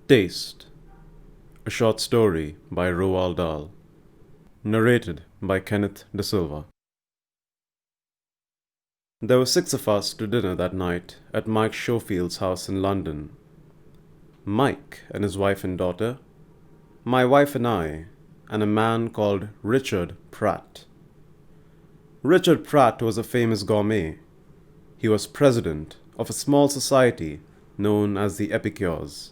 Taste, a short story by Roald Dahl, narrated by Kenneth De Silva. There were 6 of us to dinner that night at Mike Schofield's house in London. Mike and his wife and daughter, my wife and I, and a man called Richard Pratt. Richard Pratt was a famous gourmet. He was president of a small society known as the Epicures,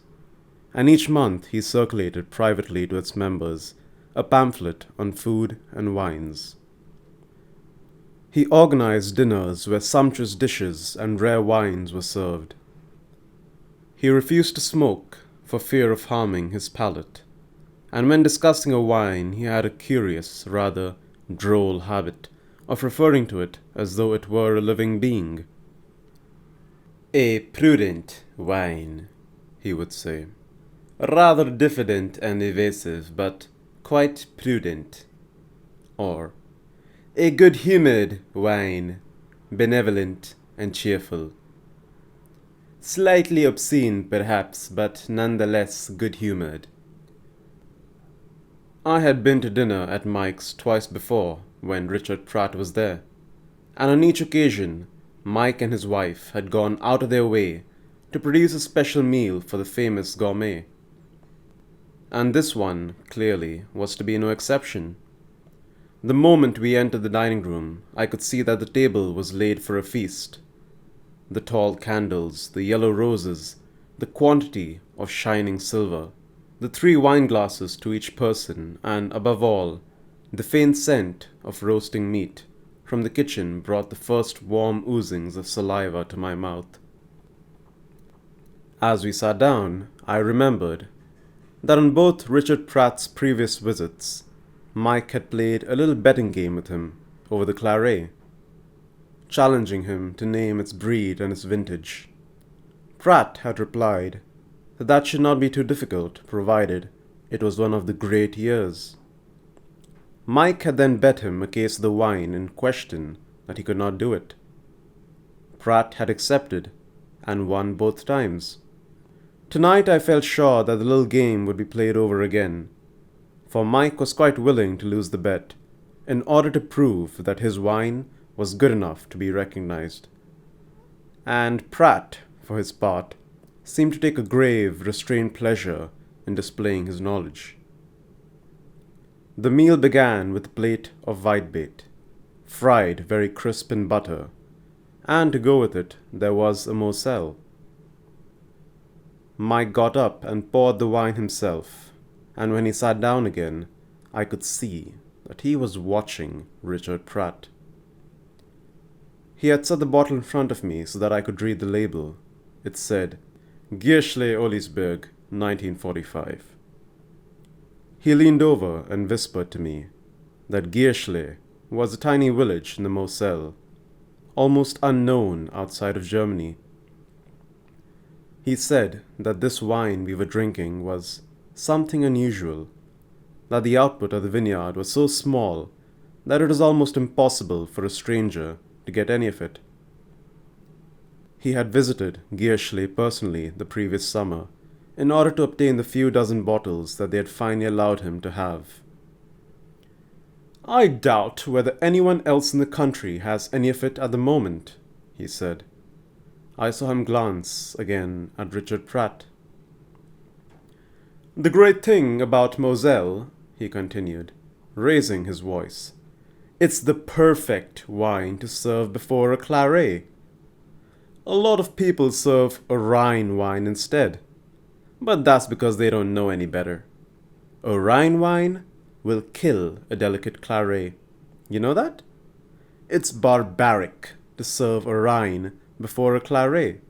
and each month he circulated privately to its members a pamphlet on food and wines. He organized dinners where sumptuous dishes and rare wines were served. He refused to smoke for fear of harming his palate, and when discussing a wine he had a curious, rather droll habit of referring to it as though it were a living being. "A prudent wine," he would say. "Rather diffident and evasive, but quite prudent." Or, "A good-humoured wine, benevolent and cheerful. Slightly obscene, perhaps, but none the less good-humoured." I had been to dinner at Mike's twice before when Richard Pratt was there, and on each occasion Mike and his wife had gone out of their way to produce a special meal for the famous gourmet. And this one, clearly, was to be no exception. The moment we entered the dining room, I could see that the table was laid for a feast. The tall candles, the yellow roses, the quantity of shining silver, the 3 wine glasses to each person, and, above all, the faint scent of roasting meat from the kitchen brought the first warm oozings of saliva to my mouth. As we sat down, I remembered that on both Richard Pratt's previous visits, Mike had played a little betting game with him over the claret, challenging him to name its breed and its vintage. Pratt had replied that should not be too difficult, provided it was one of the great years. Mike had then bet him a case of the wine in question that he could not do it. Pratt had accepted and won both times. Tonight I felt sure that the little game would be played over again, for Mike was quite willing to lose the bet in order to prove that his wine was good enough to be recognized. And Pratt, for his part, seemed to take a grave, restrained pleasure in displaying his knowledge. The meal began with a plate of whitebait, fried very crisp in butter, and to go with it there was a moselle. Mike got up and poured the wine himself, and when he sat down again, I could see that he was watching Richard Pratt. He had set the bottle in front of me so that I could read the label. It said, "Gierschle Olisberg, 1945. He leaned over and whispered to me that Gierschle was a tiny village in the Moselle, almost unknown outside of Germany. He said that this wine we were drinking was something unusual, that the output of the vineyard was so small that it was almost impossible for a stranger to get any of it. He had visited Gierschle personally the previous summer in order to obtain the few dozen bottles that they had finally allowed him to have. "I doubt whether anyone else in the country has any of it at the moment," he said. I saw him glance again at Richard Pratt. "The great thing about Moselle," he continued, raising his voice, "it's the perfect wine to serve before a claret. A lot of people serve a Rhine wine instead, but that's because they don't know any better. A Rhine wine will kill a delicate claret. You know that? It's barbaric to serve a Rhine before a claret.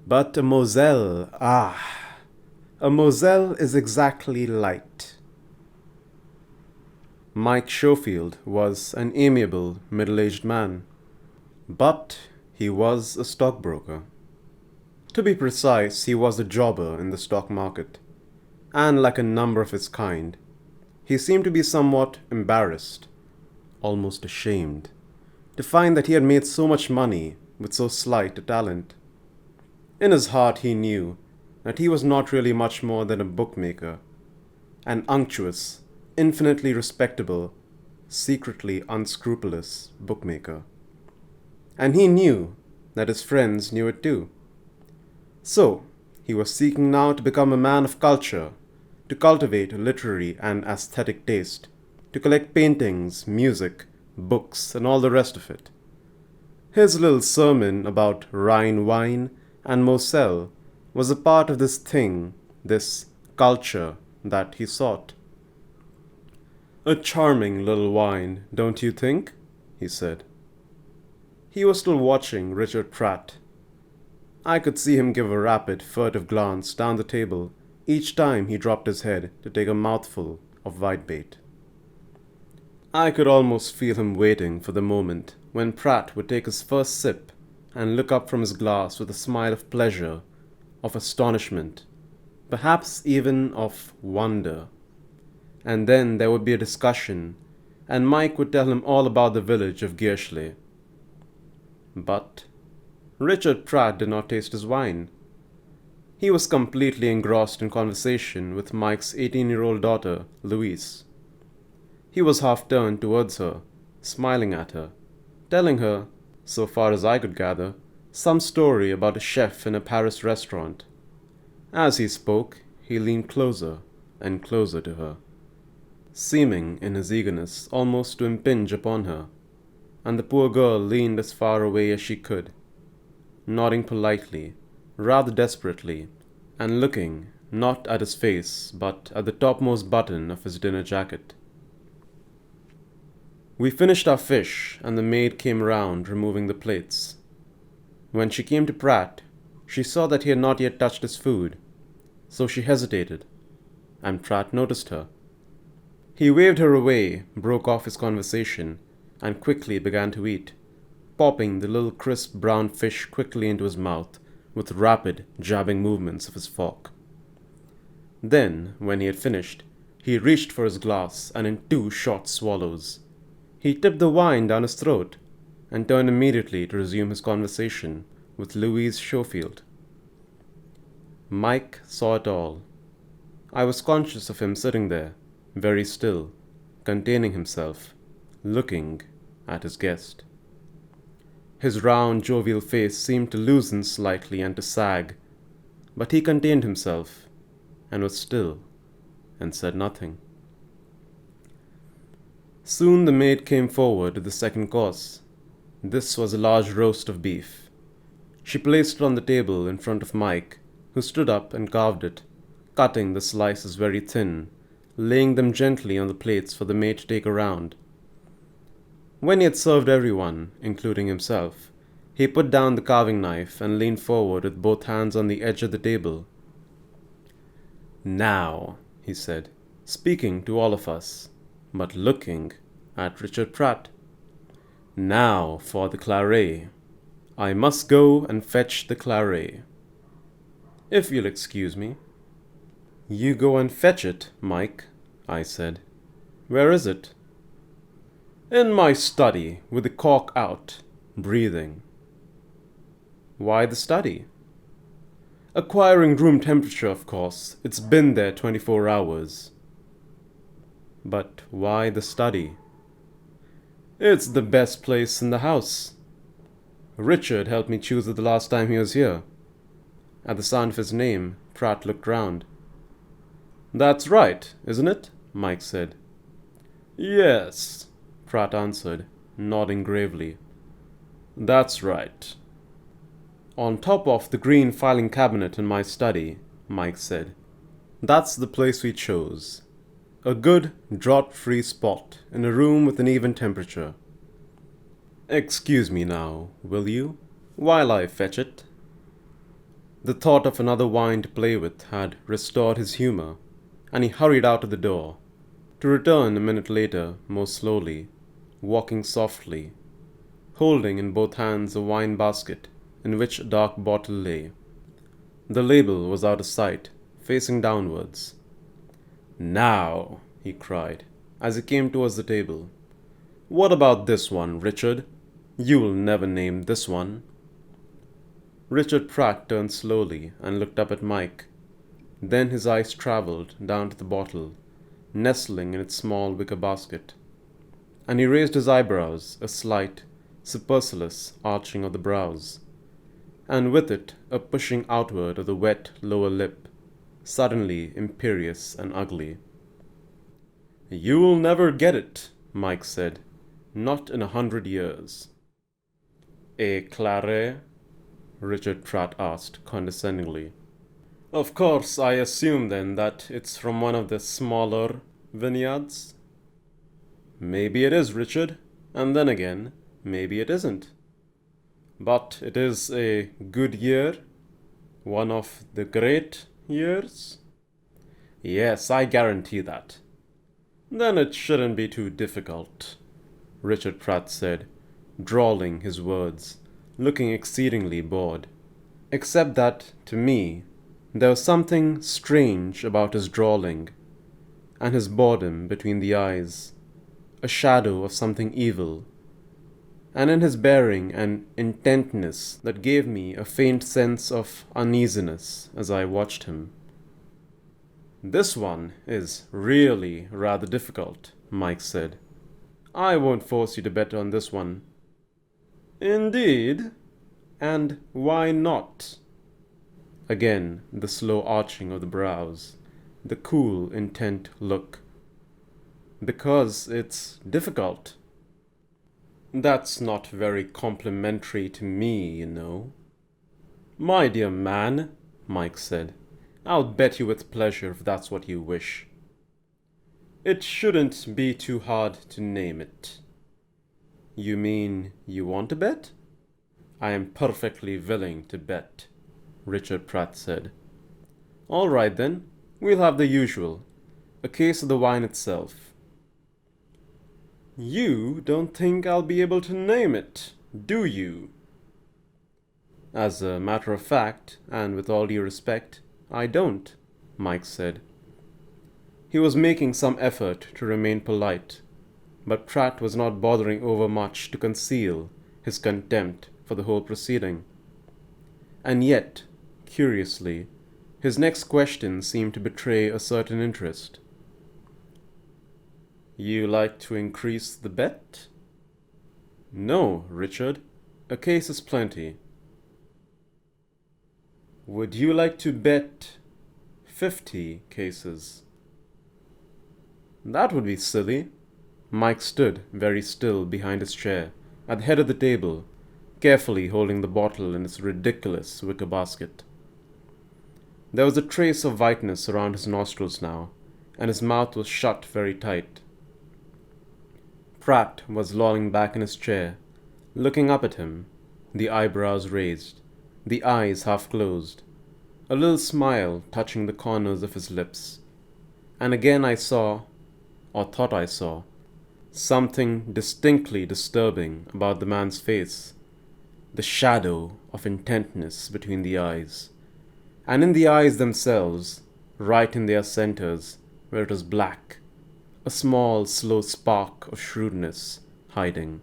But a Moselle, a Moselle is exactly light." Mike Schofield was an amiable, middle-aged man, but he was a stockbroker. To be precise, he was a jobber in the stock market, and like a number of his kind, he seemed to be somewhat embarrassed, almost ashamed, to find that he had made so much money with so slight a talent. In his heart he knew that he was not really much more than a bookmaker, an unctuous, infinitely respectable, secretly unscrupulous bookmaker. And he knew that his friends knew it too. So, he was seeking now to become a man of culture, to cultivate a literary and aesthetic taste, to collect paintings, music, books, and all the rest of it. His little sermon about Rhine wine and Moselle was a part of this thing, this culture that he sought. "A charming little wine, don't you think?" he said. He was still watching Richard Pratt. I could see him give a rapid, furtive glance down the table each time he dropped his head to take a mouthful of whitebait. I could almost feel him waiting for the moment when Pratt would take his first sip and look up from his glass with a smile of pleasure, of astonishment, perhaps even of wonder. And then there would be a discussion, and Mike would tell him all about the village of Gearschley. But Richard Pratt did not taste his wine. He was completely engrossed in conversation with Mike's 18-year-old daughter, Louise. He was half turned towards her, smiling at her, telling her, so far as I could gather, some story about a chef in a Paris restaurant. As he spoke, he leaned closer and closer to her, seeming in his eagerness almost to impinge upon her, and the poor girl leaned as far away as she could, nodding politely, rather desperately, and looking not at his face but at the topmost button of his dinner jacket. We finished our fish, and the maid came round removing the plates. When she came to Pratt, she saw that he had not yet touched his food, so she hesitated, and Pratt noticed her. He waved her away, broke off his conversation, and quickly began to eat, popping the little crisp brown fish quickly into his mouth with rapid, jabbing movements of his fork. Then, when he had finished, he reached for his glass, and in 2 short swallows, he tipped the wine down his throat and turned immediately to resume his conversation with Louise Schofield. Mike saw it all. I was conscious of him sitting there, very still, containing himself, looking at his guest. His round, jovial face seemed to loosen slightly and to sag, but he contained himself, and was still, and said nothing. Soon the maid came forward with the second course. This was a large roast of beef. She placed it on the table in front of Mike, who stood up and carved it, cutting the slices very thin, laying them gently on the plates for the maid to take around. When he had served everyone, including himself, he put down the carving knife and leaned forward with both hands on the edge of the table. "Now," he said, speaking to all of us, but looking at Richard Pratt. "Now for the claret. I must go and fetch the claret. If you'll excuse me." "You go and fetch it, Mike," I said. "Where is it?" "In my study, with the cork out, breathing." "Why the study?" "Acquiring room temperature, of course. It's been there 24 hours. "But why the study?" "It's the best place in the house. Richard helped me choose it the last time he was here." At the sound of his name, Pratt looked round. "That's right, isn't it?" Mike said. "Yes," Pratt answered, nodding gravely. "That's right." "On top of the green filing cabinet in my study," Mike said. "That's the place we chose. A good, draught-free spot in a room with an even temperature. Excuse me now, will you, while I fetch it?" The thought of another wine to play with had restored his humor, and he hurried out of the door, to return a minute later more slowly, walking softly, holding in both hands a wine basket in which a dark bottle lay. The label was out of sight, facing downwards. "Now," he cried, as he came towards the table. "What about this one, Richard? You'll never name this one." Richard Pratt turned slowly and looked up at Mike, Then his eyes travelled down to the bottle, nestling in its small wicker basket, and he raised his eyebrows, a slight, supercilious arching of the brows, and with it a pushing outward of the wet lower lip, suddenly imperious and ugly. "You'll never get it," Mike said. "Not in 100 years." "Et claret?" Richard Pratt asked condescendingly. "Of course, I assume then that it's from one of the smaller vineyards?" "Maybe it is, Richard, and then again, maybe it isn't." "But it is a good year? One of the great years?" "Yes, I guarantee that." "Then it shouldn't be too difficult," Richard Pratt said, drawling his words, looking exceedingly bored. Except that, to me, there was something strange about his drawling, and his boredom between the eyes, a shadow of something evil, and in his bearing an intentness that gave me a faint sense of uneasiness as I watched him. "This one is really rather difficult," Mike said. "I won't force you to bet on this one." "Indeed? And why not?" Again the slow arching of the brows, the cool, intent look. "Because it's difficult." "That's not very complimentary to me, you know." "My dear man," Mike said, "I'll bet you with pleasure if that's what you wish." "It shouldn't be too hard to name it." "You mean you want to bet?" "I am perfectly willing to bet," Richard Pratt said. "All right then, we'll have the usual, a case of the wine itself." "You don't think I'll be able to name it, do you?" "As a matter of fact, and with all due respect, I don't," Mike said. He was making some effort to remain polite, but Pratt was not bothering overmuch to conceal his contempt for the whole proceeding. And yet, curiously, his next question seemed to betray a certain interest. "You like to increase the bet?" "No, Richard. A case is plenty." "Would you like to bet 50 cases?" "That would be silly." Mike stood very still behind his chair, at the head of the table, carefully holding the bottle in its ridiculous wicker basket. There was a trace of whiteness around his nostrils now, and his mouth was shut very tight. Pratt was lolling back in his chair, looking up at him, the eyebrows raised, the eyes half closed, a little smile touching the corners of his lips. And again I saw, or thought I saw, something distinctly disturbing about the man's face, the shadow of intentness between the eyes, and in the eyes themselves, right in their centers, where it was black, a small, slow spark of shrewdness hiding.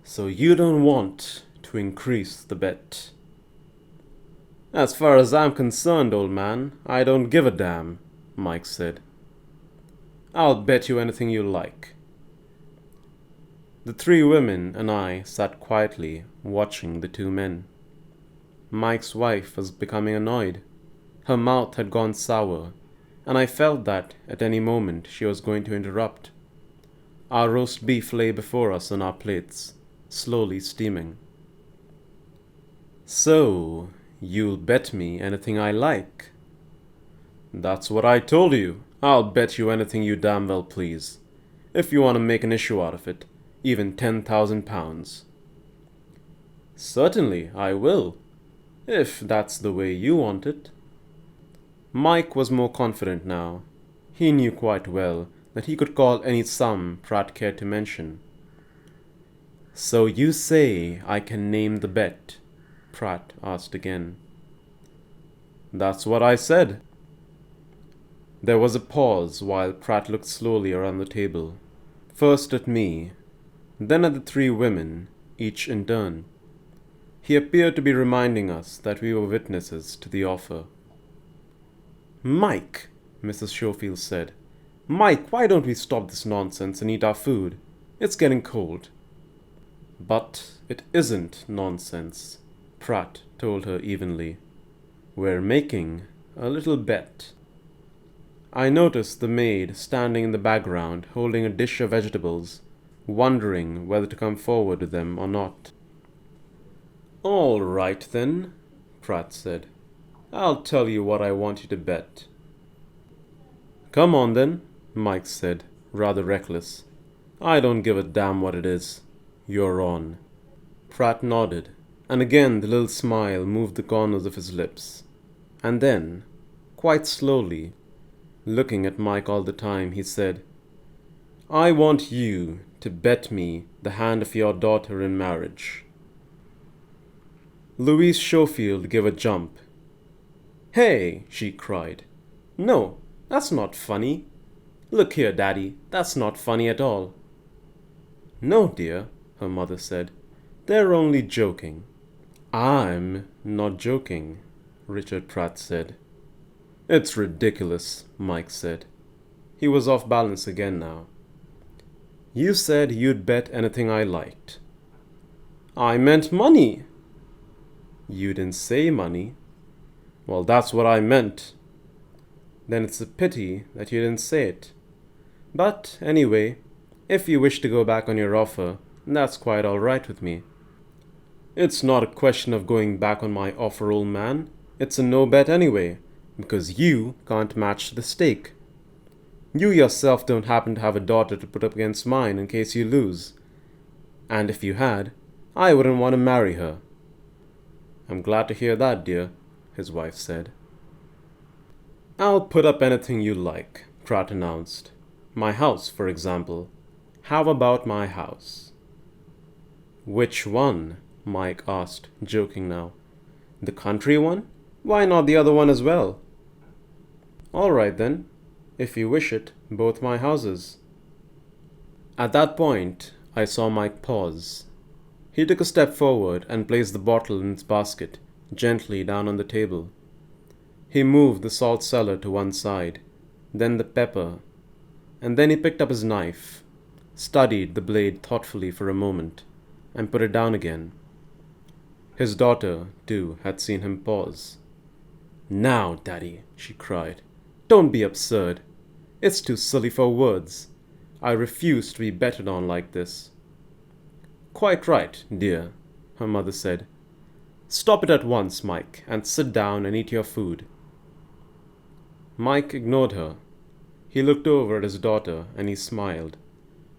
"So you don't want to increase the bet?" "As far as I'm concerned, old man, I don't give a damn," Mike said. "I'll bet you anything you like." The three women and I sat quietly watching the two men. Mike's wife was becoming annoyed. Her mouth had gone sour, and I felt that at any moment she was going to interrupt. Our roast beef lay before us on our plates, slowly steaming. "So, you'll bet me anything I like?" "That's what I told you. I'll bet you anything you damn well please. If you want to make an issue out of it, even 10,000 pounds. "Certainly, I will, if that's the way you want it." Mike was more confident now. He knew quite well that he could call any sum Pratt cared to mention. "So you say I can name the bet?" Pratt asked again. "That's what I said." There was a pause while Pratt looked slowly around the table, first at me, then at the three women, each in turn. He appeared to be reminding us that we were witnesses to the offer. Mike, Mrs. Schofield said. Mike, why don't we stop this nonsense and eat our food? It's getting cold. But it isn't nonsense, Pratt told her evenly. We're making a little bet. I noticed the maid standing in the background holding a dish of vegetables, wondering whether to come forward with them or not. All right then, Pratt said. I'll tell you what I want you to bet. Come on then, Mike said, rather reckless. I don't give a damn what it is. You're on. Pratt nodded, and again the little smile moved the corners of his lips. And then, quite slowly, looking at Mike all the time, he said, I want you to bet me the hand of your daughter in marriage. Louise Schofield gave a jump. Hey, she cried. No, that's not funny. Look here, Daddy, that's not funny at all. No, dear, her mother said. They're only joking. I'm not joking, Richard Pratt said. It's ridiculous, Mike said. He was off balance again now. You said you'd bet anything I liked. I meant money. You didn't say money. Well, that's what I meant. Then it's a pity that you didn't say it. But anyway, if you wish to go back on your offer, that's quite all right with me. It's not a question of going back on my offer, old man. It's a no bet anyway, because you can't match the stake. You yourself don't happen to have a daughter to put up against mine in case you lose. And if you had, I wouldn't want to marry her. I'm glad to hear that, dear, his wife said. I'll put up anything you like, Pratt announced. My house, for example. How about my house? Which one? Mike asked, joking now. The country one? Why not the other one as well? All right then, if you wish it, both my houses. At that point, I saw Mike pause. He took a step forward and placed the bottle in its basket, gently down on the table. He moved the salt cellar to one side, then the pepper, and then he picked up his knife, studied the blade thoughtfully for a moment, and put it down again. His daughter, too, had seen him pause. Now, Daddy, she cried, don't be absurd. It's too silly for words. I refuse to be betted on like this. Quite right, dear, her mother said. Stop it at once, Mike, and sit down and eat your food. Mike ignored her. He looked over at his daughter and he smiled,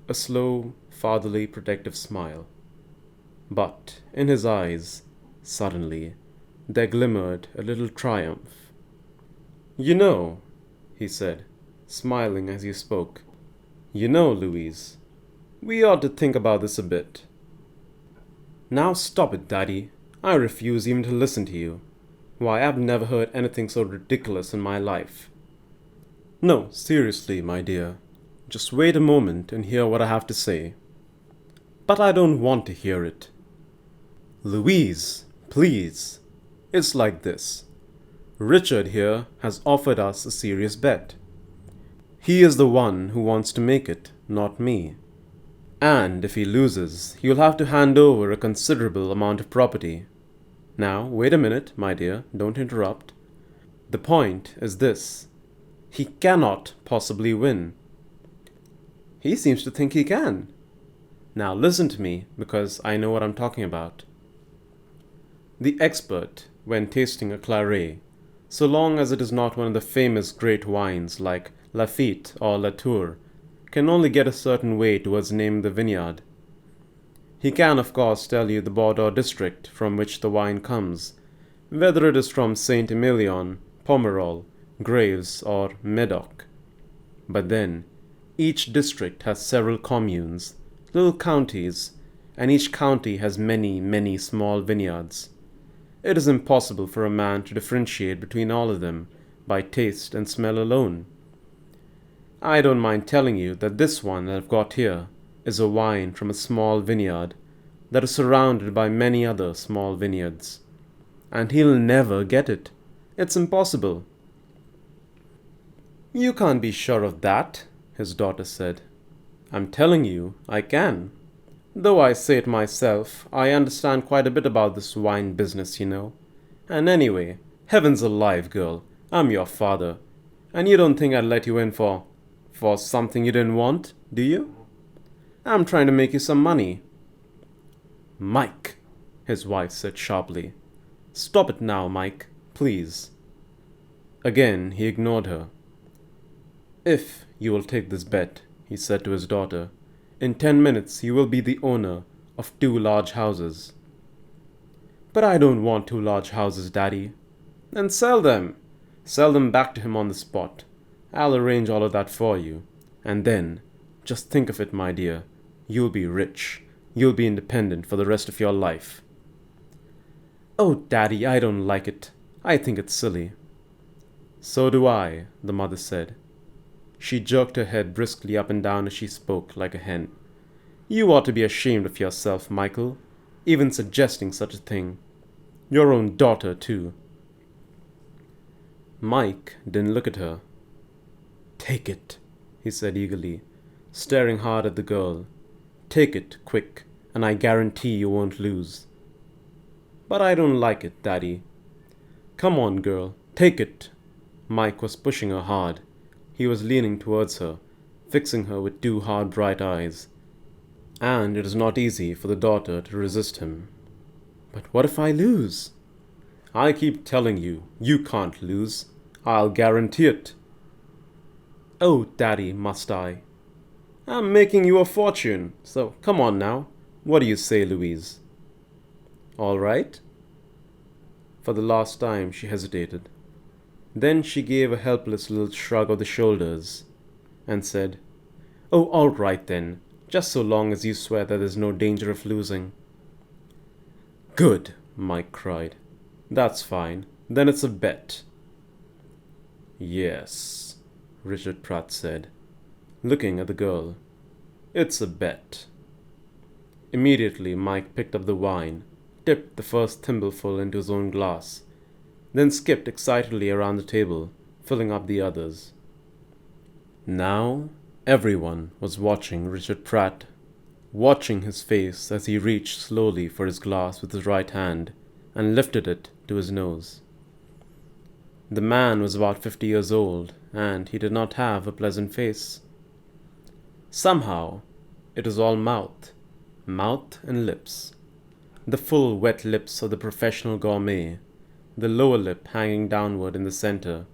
a slow, fatherly, protective smile. But in his eyes, suddenly, there glimmered a little triumph. You know, he said, smiling as he spoke, you know, Louise, we ought to think about this a bit. Now stop it, Daddy. I refuse even to listen to you. Why, I've never heard anything so ridiculous in my life. No, seriously, my dear. Just wait a moment and hear what I have to say. But I don't want to hear it. Louise, please. It's like this. Richard here has offered us a serious bet. He is the one who wants to make it, not me. And if he loses, he'll have to hand over a considerable amount of property. Now, wait a minute, my dear, don't interrupt. The point is this. He cannot possibly win. He seems to think he can. Now listen to me, because I know what I'm talking about. The expert, when tasting a claret, so long as it is not one of the famous great wines like Lafite or Latour, can only get a certain way towards naming the vineyard. He can, of course, tell you the Bordeaux district from which the wine comes, whether it is from Saint-Emilion, Pomerol, Graves, or Medoc. But then, each district has several communes, little counties, and each county has many, many small vineyards. It is impossible for a man to differentiate between all of them by taste and smell alone. I don't mind telling you that this one that I've got here is a wine from a small vineyard that is surrounded by many other small vineyards. And he'll never get it. It's impossible. You can't be sure of that, his daughter said. I'm telling you, I can. Though I say it myself, I understand quite a bit about this wine business, you know. And anyway, heavens alive, girl, I'm your father. And you don't think I'd let you in for something you didn't want, do you? I'm trying to make you some money. Mike, his wife said sharply. Stop it now, Mike, please. Again, he ignored her. If you will take this bet, he said to his daughter, in 10 minutes you will be the owner of 2 large houses. But I don't want 2 large houses, Daddy. Then sell them. Sell them back to him on the spot. I'll arrange all of that for you. And then, just think of it, my dear. You'll be rich. You'll be independent for the rest of your life. Oh, Daddy, I don't like it. I think it's silly. So do I, the mother said. She jerked her head briskly up and down as she spoke, like a hen. You ought to be ashamed of yourself, Michael, even suggesting such a thing. Your own daughter, too. Mike didn't look at her. Take it, he said eagerly, staring hard at the girl. Take it, quick, and I guarantee you won't lose. But I don't like it, Daddy. Come on, girl, take it. Mike was pushing her hard. He was leaning towards her, fixing her with 2 hard, bright eyes. And it is not easy for the daughter to resist him. But what if I lose? I keep telling you, you can't lose. I'll guarantee it. Oh, Daddy, must I? I'm making you a fortune, so come on now. What do you say, Louise? All right? For the last time she hesitated. Then she gave a helpless little shrug of the shoulders and said, Oh, all right then, just so long as you swear that there's no danger of losing. Good, Mike cried. That's fine. Then it's a bet. Yes, Richard Pratt said, looking at the girl. It's a bet. Immediately Mike picked up the wine, dipped the first thimbleful into his own glass, then skipped excitedly around the table, filling up the others. Now everyone was watching Richard Pratt, watching his face as he reached slowly for his glass with his right hand and lifted it to his nose. The man was about 50 years old, and he did not have a pleasant face. Somehow, it was all mouth and lips. The full, wet lips of the professional gourmet, the lower lip hanging downward in the center,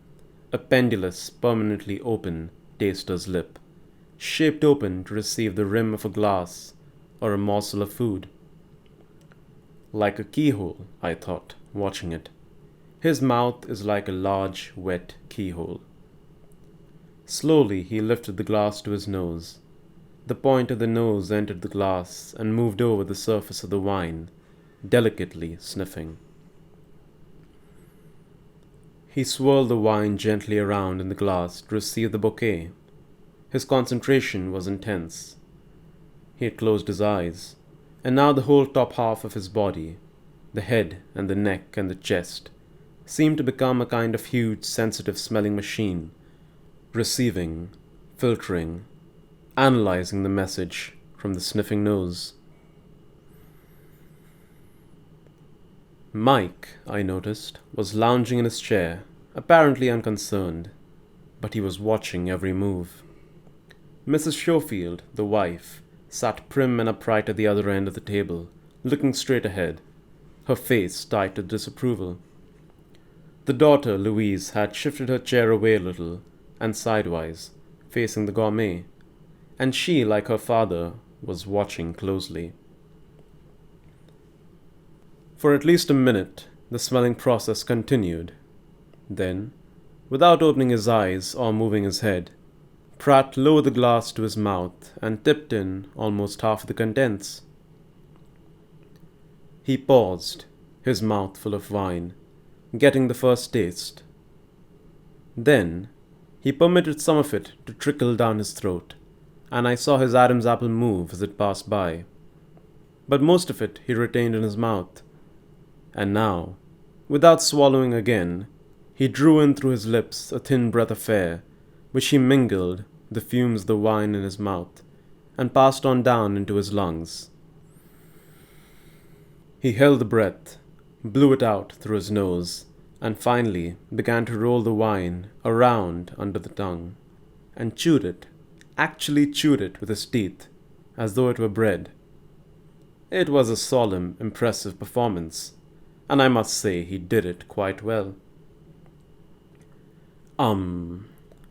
a pendulous, permanently open taster's lip, shaped open to receive the rim of a glass or a morsel of food. Like a keyhole, I thought, watching it. His mouth is like a large, wet keyhole. Slowly he lifted the glass to his nose. The point of the nose entered the glass and moved over the surface of the wine, delicately sniffing. He swirled the wine gently around in the glass to receive the bouquet. His concentration was intense. He had closed his eyes, and now the whole top half of his body, the head and the neck and the chest, seemed to become a kind of huge, sensitive smelling machine, receiving, filtering, analyzing the message from the sniffing nose. Mike, I noticed, was lounging in his chair, apparently unconcerned, but he was watching every move. Mrs. Schofield, the wife, sat prim and upright at the other end of the table, looking straight ahead, her face tight with disapproval. The daughter, Louise, had shifted her chair away a little, and sidewise, facing the gourmet, and she, like her father, was watching closely. For at least a minute, the smelling process continued. Then, without opening his eyes or moving his head, Pratt lowered the glass to his mouth and tipped in almost half the contents. He paused, his mouth full of wine, getting the first taste. Then, he permitted some of it to trickle down his throat, and I saw his Adam's apple move as it passed by. But most of it he retained in his mouth. And now, without swallowing again, he drew in through his lips a thin breath of air, which he mingled the fumes of the wine in his mouth and passed on down into his lungs. He held the breath, blew it out through his nose, and finally began to roll the wine around under the tongue, and chewed it, actually chewed it with his teeth, as though it were bread. It was a solemn, impressive performance, and I must say he did it quite well.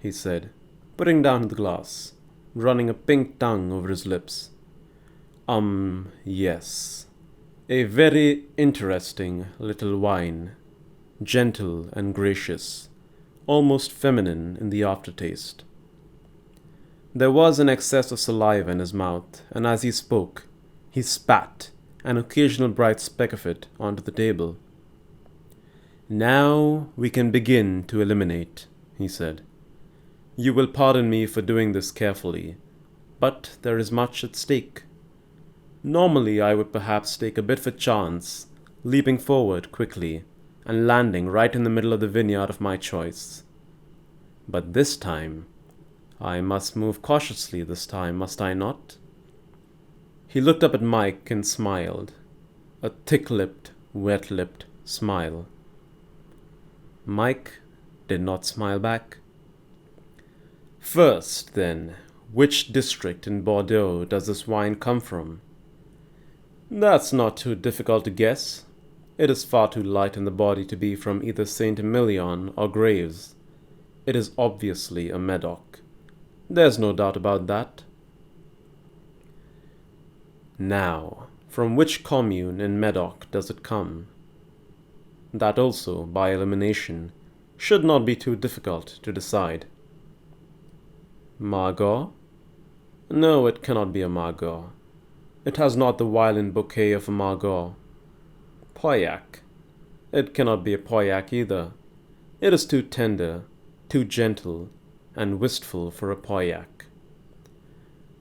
He said, putting down the glass, running a pink tongue over his lips. Yes. A very interesting little wine, gentle and gracious, almost feminine in the aftertaste. There was an excess of saliva in his mouth, and as he spoke, he spat an occasional bright speck of it onto the table. Now we can begin to eliminate, he said. You will pardon me for doing this carefully, but there is much at stake. Normally I would perhaps take a bit of a chance, leaping forward quickly and landing right in the middle of the vineyard of my choice. But this time, I must move cautiously this time, must I not? He looked up at Mike and smiled, a thick-lipped, wet-lipped smile. Mike did not smile back. First, then, which district in Bordeaux does this wine come from? That's not too difficult to guess. It is far too light in the body to be from either Saint-Emilion or Graves. It is obviously a Medoc. There's no doubt about that. Now, from which commune in Medoc does it come? That also, by elimination, should not be too difficult to decide. Margaux? No, it cannot be a Margaux. It has not the violent bouquet of a Margaux. Pauillac? It cannot be a Pauillac either. It is too tender, too gentle, and wistful for a Pauillac.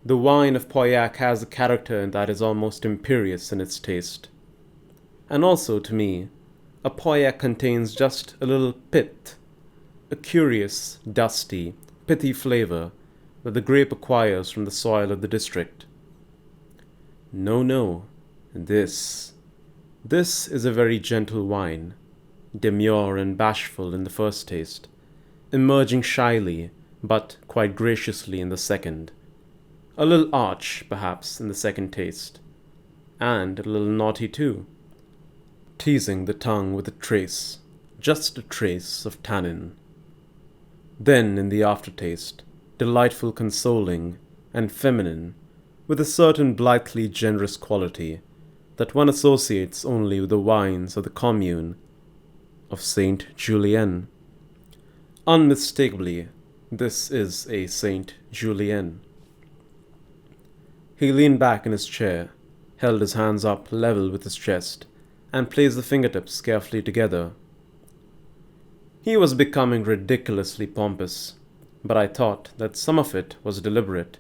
The wine of Pauillac has a character that is almost imperious in its taste. And also, to me, a Pauillac contains just a little pith, a curious, dusty, pithy flavor that the grape acquires from the soil of the district. No, this is a very gentle wine, demure and bashful in the first taste, emerging shyly, but quite graciously in the second, a little arch, perhaps, in the second taste, and a little naughty too, teasing the tongue with a trace, just a trace of tannin. Then, in the aftertaste, delightful, consoling, and feminine, with a certain blithely generous quality that one associates only with the wines of the commune of Saint Julien. Unmistakably, this is a Saint Julien. He leaned back in his chair, held his hands up level with his chest, and placed the fingertips carefully together. He was becoming ridiculously pompous, but I thought that some of it was deliberate,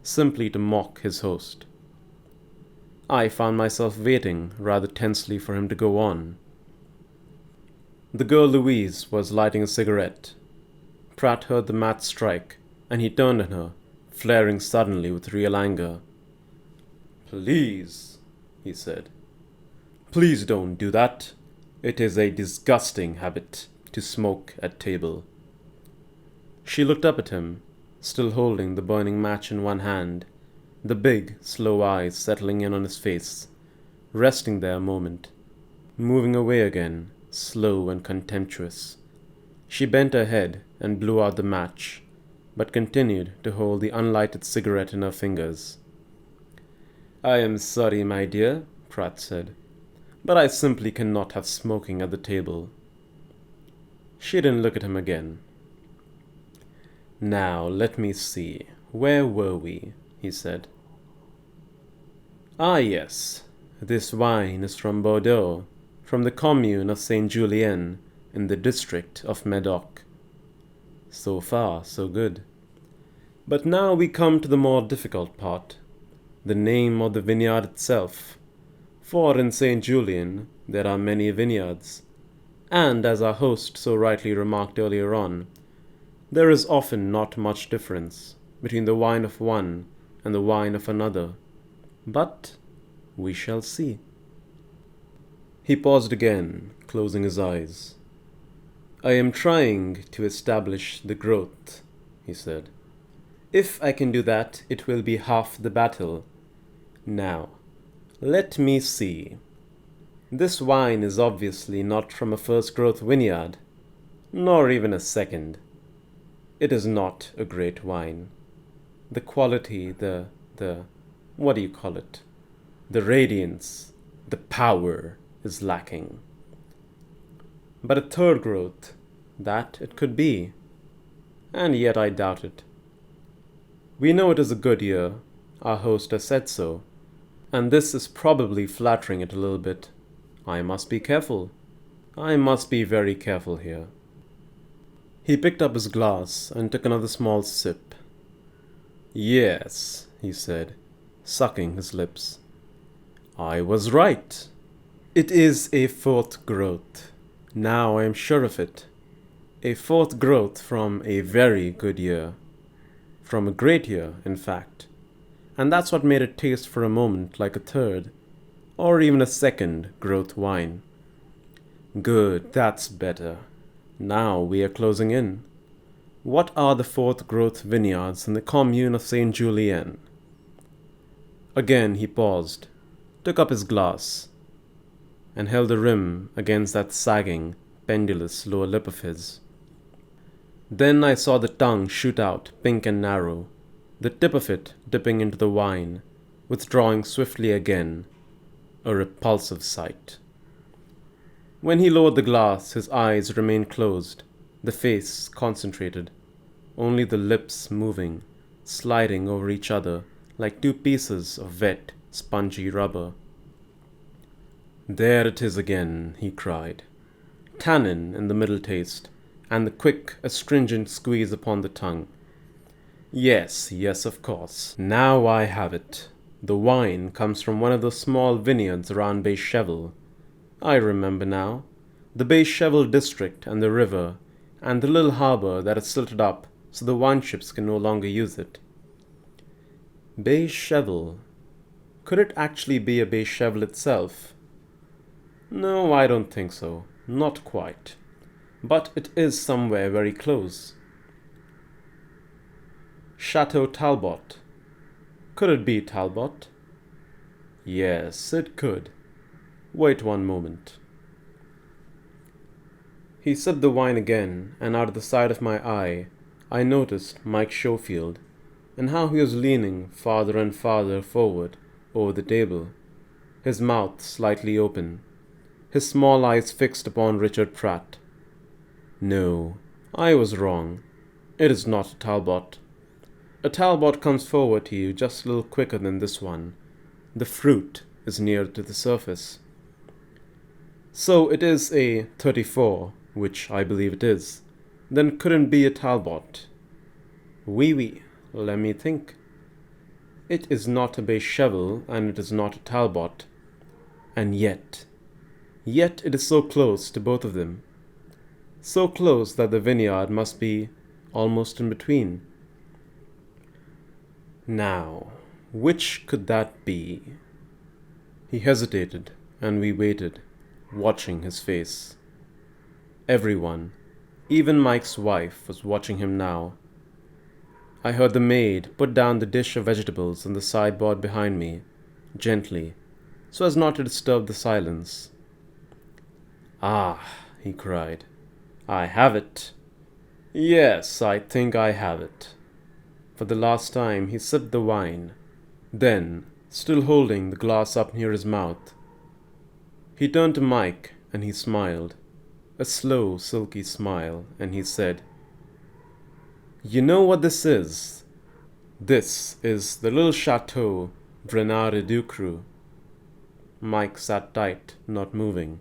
simply to mock his host. I found myself waiting rather tensely for him to go on. The girl Louise was lighting a cigarette. Pratt heard the match strike, and he turned on her, flaring suddenly with real anger. "Please," he said. "Please don't do that. It is a disgusting habit to smoke at table." She looked up at him, still holding the burning match in one hand, the big, slow eyes settling in on his face, resting there a moment, moving away again, slow and contemptuous. She bent her head and blew out the match, but continued to hold the unlighted cigarette in her fingers. "I am sorry, my dear," Pratt said, "but I simply cannot have smoking at the table." She didn't look at him again. "Now, let me see. Where were we?" he said. "Ah, yes. This wine is from Bordeaux, from the commune of Saint Julien, in the district of Medoc. So far, so good. But now we come to the more difficult part, the name of the vineyard itself. For in Saint Julien there are many vineyards, and as our host so rightly remarked earlier on, There is often not much difference between the wine of one and the wine of another, but we shall see. He paused again, closing his eyes. I am trying to establish the growth, he said. If I can do that, it will be half the battle. Now, let me see. This wine is obviously not from a first-growth vineyard, nor even a second. It is not a great wine. The quality, what do you call it? The radiance, the power is lacking. But a third growth, that it could be, and yet I doubt it. We know it is a good year, our host has said so, and this is probably flattering it a little bit. I must be careful. I must be very careful here. He picked up his glass and took another small sip. Yes, he said, sucking his lips. I was right. It is a fourth growth. Now I am sure of it. A fourth growth from a very good year. From a great year, in fact. And that's what made it taste for a moment like a third, or even a second growth wine. Good, that's better. Now we are closing in. What are the fourth growth vineyards in the commune of Saint Julien? Again he paused, took up his glass, and held the rim against that sagging, pendulous lower lip of his. Then I saw the tongue shoot out, pink and narrow, the tip of it dipping into the wine, withdrawing swiftly again, a repulsive sight. When he lowered the glass, his eyes remained closed, the face concentrated, only the lips moving, sliding over each other like two pieces of wet, spongy rubber. There it is again, he cried. Tannin in the middle taste, and the quick, astringent squeeze upon the tongue. Yes, of course. Now I have it. The wine comes from one of those small vineyards around Bechevel. I remember now. The Bechevel district and the river, and the little harbor that is silted up so the wine ships can no longer use it. Bechevel. Could it actually be a Bechevel itself? No, I don't think so. Not quite. But it is somewhere very close. Chateau Talbot. Could it be Talbot? Yes, it could. Wait one moment. He sipped the wine again, and out of the side of my eye, I noticed Mike Schofield, and how he was leaning farther and farther forward over the table, his mouth slightly open, his small eyes fixed upon Richard Pratt. No, I was wrong. It is not a Talbot. A Talbot comes forward to you just a little quicker than this one. The fruit is nearer to the surface. So it is a 34, which I believe it is. Then couldn't be a Talbot. Oui, let me think. It is not a Bechevel, and it is not a Talbot. And yet it is so close to both of them. So close that the vineyard must be almost in between. Now, which could that be? He hesitated, and we waited, watching his face. Everyone, even Mike's wife, was watching him now. I heard the maid put down the dish of vegetables on the sideboard behind me, gently, so as not to disturb the silence. Ah, he cried, I have it. Yes, I think I have it. For the last time he sipped the wine. Then, still holding the glass up near his mouth, he turned to Mike and he smiled, a slow, silky smile, and he said, You know what this is? This is the little Chateau Vrenard-et-Ducru. Mike sat tight, not moving.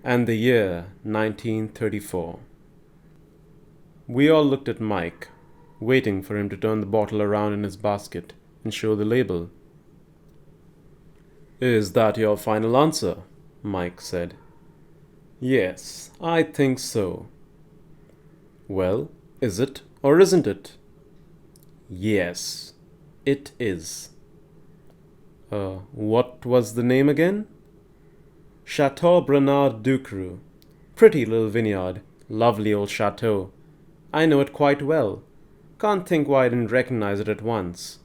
And the year 1934. We all looked at Mike, waiting for him to turn the bottle around in his basket and show the label. Is that your final answer? Mike said. Yes, I think so. Well, is it Or isn't it? Yes, it is. What was the name again? Chateau Bernard Ducru. Pretty little vineyard. Lovely old chateau. I know it quite well. Can't think why I didn't recognize it at once.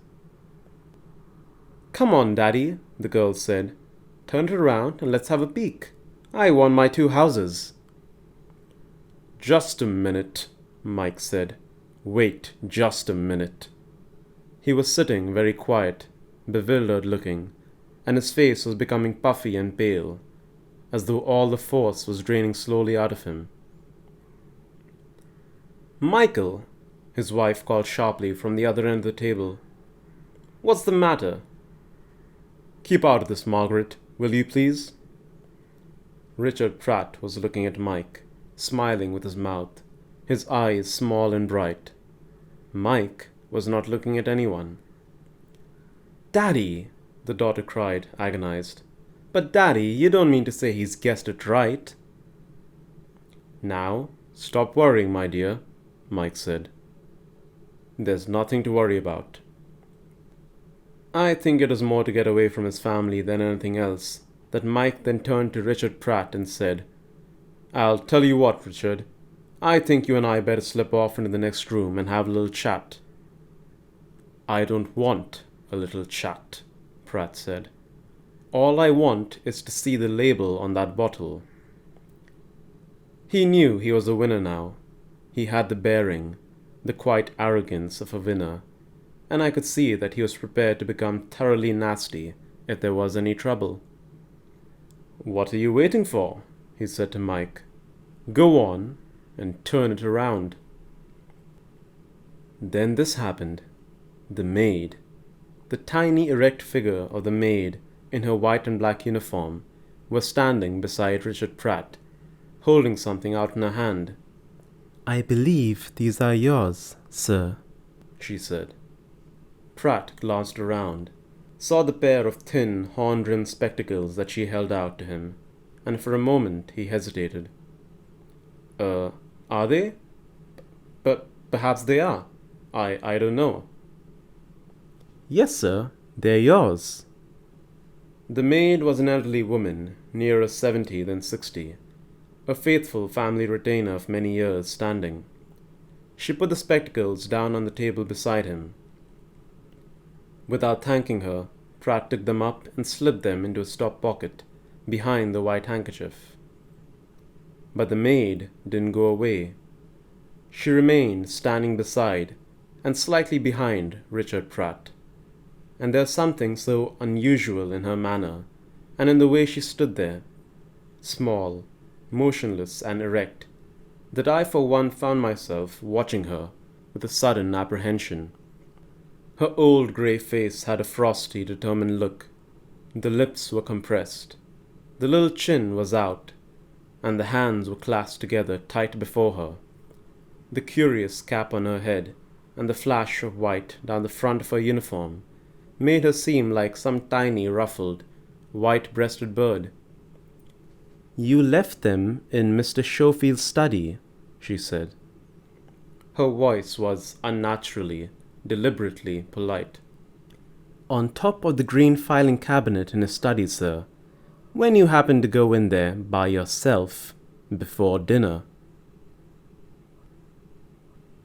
Come on, Daddy, the girl said. Turn it around and let's have a peek. I won my 2 houses. Just a minute, Mike said. Wait just a minute. He was sitting very quiet, bewildered looking, and his face was becoming puffy and pale, as though all the force was draining slowly out of him. Michael, his wife called sharply from the other end of the table. What's the matter? Keep out of this, Margaret, will you please? Richard Pratt was looking at Mike, smiling with his mouth, his eyes small and bright. Mike was not looking at anyone. Daddy, the daughter cried, agonized. But Daddy, you don't mean to say he's guessed it right? Now, stop worrying, my dear, Mike said. There's nothing to worry about. I think it was more to get away from his family than anything else that Mike then turned to Richard Pratt and said, I'll tell you what, Richard. I think you and I better slip off into the next room and have a little chat. I don't want a little chat, Pratt said. All I want is to see the label on that bottle. He knew he was a winner now. He had the bearing, the quiet arrogance of a winner, and I could see that he was prepared to become thoroughly nasty if there was any trouble. What are you waiting for? He said to Mike. Go on and turn it around. Then this happened. The maid, the tiny erect figure of the maid in her white and black uniform, was standing beside Richard Pratt, holding something out in her hand. I believe these are yours, sir, she said. Pratt glanced around, saw the pair of thin, horn-rimmed spectacles that she held out to him, and for a moment he hesitated. Are they? But perhaps they are. I don't know. Yes, sir, they're yours. The maid was an elderly woman, nearer 70 than 60, a faithful family retainer of many years' standing. She put the spectacles down on the table beside him. Without thanking her, Pratt took them up and slipped them into his top pocket, behind the white handkerchief. But the maid didn't go away. She remained standing beside and slightly behind Richard Pratt. And there was something so unusual in her manner, and in the way she stood there, small, motionless and erect, that I for one found myself watching her with a sudden apprehension. Her old grey face had a frosty, determined look. The lips were compressed, the little chin was out, and the hands were clasped together tight before her. The curious cap on her head and the flash of white down the front of her uniform made her seem like some tiny, ruffled, white-breasted bird. You left them in Mr. Schofield's study, she said. Her voice was unnaturally, deliberately polite. On top of the green filing cabinet in his study, sir, when you happened to go in there by yourself before dinner.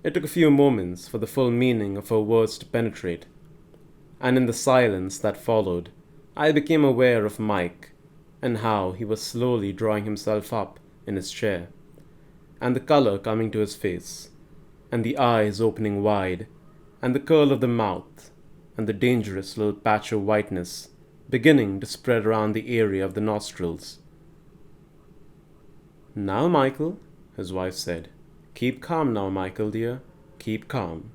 It took a few moments for the full meaning of her words to penetrate, and in the silence that followed, I became aware of Mike and how he was slowly drawing himself up in his chair, and the color coming to his face, and the eyes opening wide, and the curl of the mouth, and the dangerous little patch of whiteness beginning to spread around the area of the nostrils. Now, Michael, his wife said. Keep calm now, Michael, dear. Keep calm.